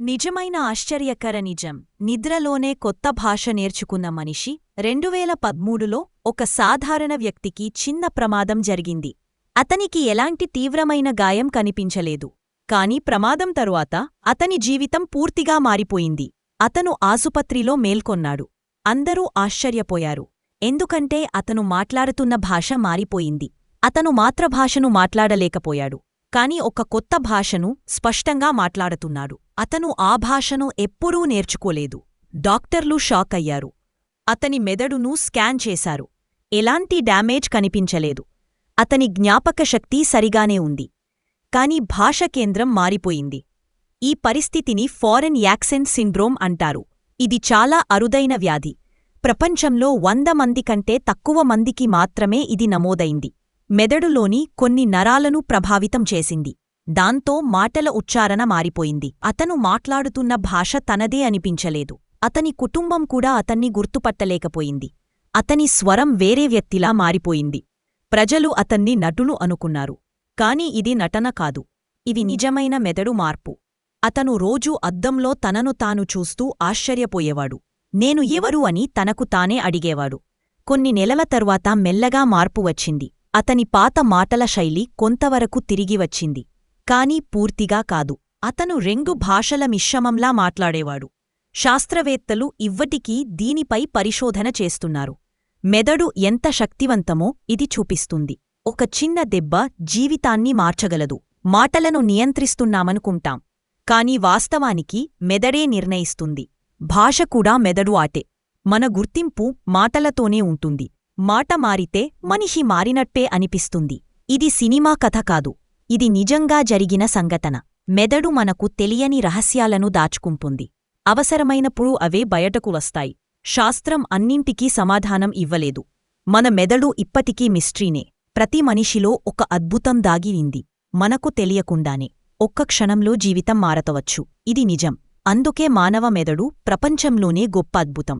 నిజమైన ఆశ్చర్యకర నిజం. నిద్రలోనే కొత్త భాష నేర్చుకున్న మనిషి 2013లో ఒక సాధారణ వ్యక్తికి చిన్న ప్రమాదం జరిగింది. అతనికి ఎలాంటి తీవ్రమైన గాయం కనిపించలేదు. కాని ప్రమాదం తరువాత అతని జీవితం పూర్తిగా మారిపోయింది. అతను ఆసుపత్రిలో మేల్కొన్నాడు. అందరూ ఆశ్చర్యపోయారు. ఎందుకంటే అతను మాట్లాడుతున్న భాష మారిపోయింది. అతను మాతృభాషను మాట్లాడలేకపోయాడు. కాని ఒక కొత్త భాషను స్పష్టంగా మాట్లాడుతున్నాడు. అతను ఆ భాషను ఎప్పుడూ నేర్చుకోలేదు. డాక్టర్లు షాక్ అయ్యారు. అతని మెదడును స్కాన్ చేశారు. ఎలాంటి డ్యామేజ్ కనిపించలేదు. అతని జ్ఞాపకశక్తి సరిగానే ఉంది. కాని భాష కేంద్రం మారిపోయింది. ఈ పరిస్థితిని ఫారెన్ యాక్సెంట్ సిండ్రోమ్ అంటారు. ఇది చాలా అరుదైన వ్యాధి. ప్రపంచంలో 100 మంది కంటే తక్కువ మందికి మాత్రమే ఇది నమోదైంది. మెదడులోని కొన్ని నరాలను ప్రభావితం చేసింది. దాంతో మాటల ఉచ్చారణ మారిపోయింది. అతను మాట్లాడుతున్న భాష తనదే అనిపించలేదు. అతని కుటుంబం కూడా అతన్ని గుర్తుపట్టలేకపోయింది. అతని స్వరం వేరే వ్యక్తిలా మారిపోయింది. ప్రజలు అతన్ని నటులు అనుకున్నారు. కాని ఇది నటన కాదు. ఇది నిజమైన మెదడు మార్పు. అతను రోజూ అద్దంలో తనను తాను చూస్తూ ఆశ్చర్యపోయేవాడు. నేను ఎవరు అని తనకు తానే అడిగేవాడు. కొన్ని నెలల తరువాత మెల్లగా మార్పు వచ్చింది. అతని పాత మాటల శైలి కొంతవరకు తిరిగి వచ్చింది. కాని పూర్తిగా కాదు. అతను 2 భాషల మిశ్రమంలా మాట్లాడేవాడు. శాస్త్రవేత్తలు ఇవ్వటికీ దీనిపై పరిశోధన చేస్తున్నారు. మెదడు ఎంత శక్తివంతమో ఇది చూపిస్తుంది. ఒక చిన్న దెబ్బ జీవితాన్ని మార్చగలదు. మాటలను నియంత్రిస్తున్నామనుకుంటాం. కాని వాస్తవానికి మెదడే నిర్ణయిస్తుంది. భాష కూడా మెదడు ఆటే. మన గుర్తింపు మాటలతోనే ఉంటుంది. మాట మారితే మనిషి మారినట్టే అనిపిస్తుంది. ఇది సినిమా కథ కాదు. ఇది నిజంగా జరిగిన సంఘటన. మెదడు మనకు తెలియని రహస్యాలను దాచుకుంటుంది. అవసరమైనప్పుడు అవే బయటకు వస్తాయి. శాస్త్రం అన్నింటికీ సమాధానం ఇవ్వలేదు. మన మెదడు ఇప్పటికీ మిస్ట్రీనే. ప్రతి మనిషిలో ఒక అద్భుతం దాగి ఉంది. మనకు తెలియకుండానే ఒక్క క్షణంలో జీవితం మారతవచ్చు. ఇది నిజం. అందుకే మానవ మెదడు ప్రపంచంలోనే గొప్ప అద్భుతం.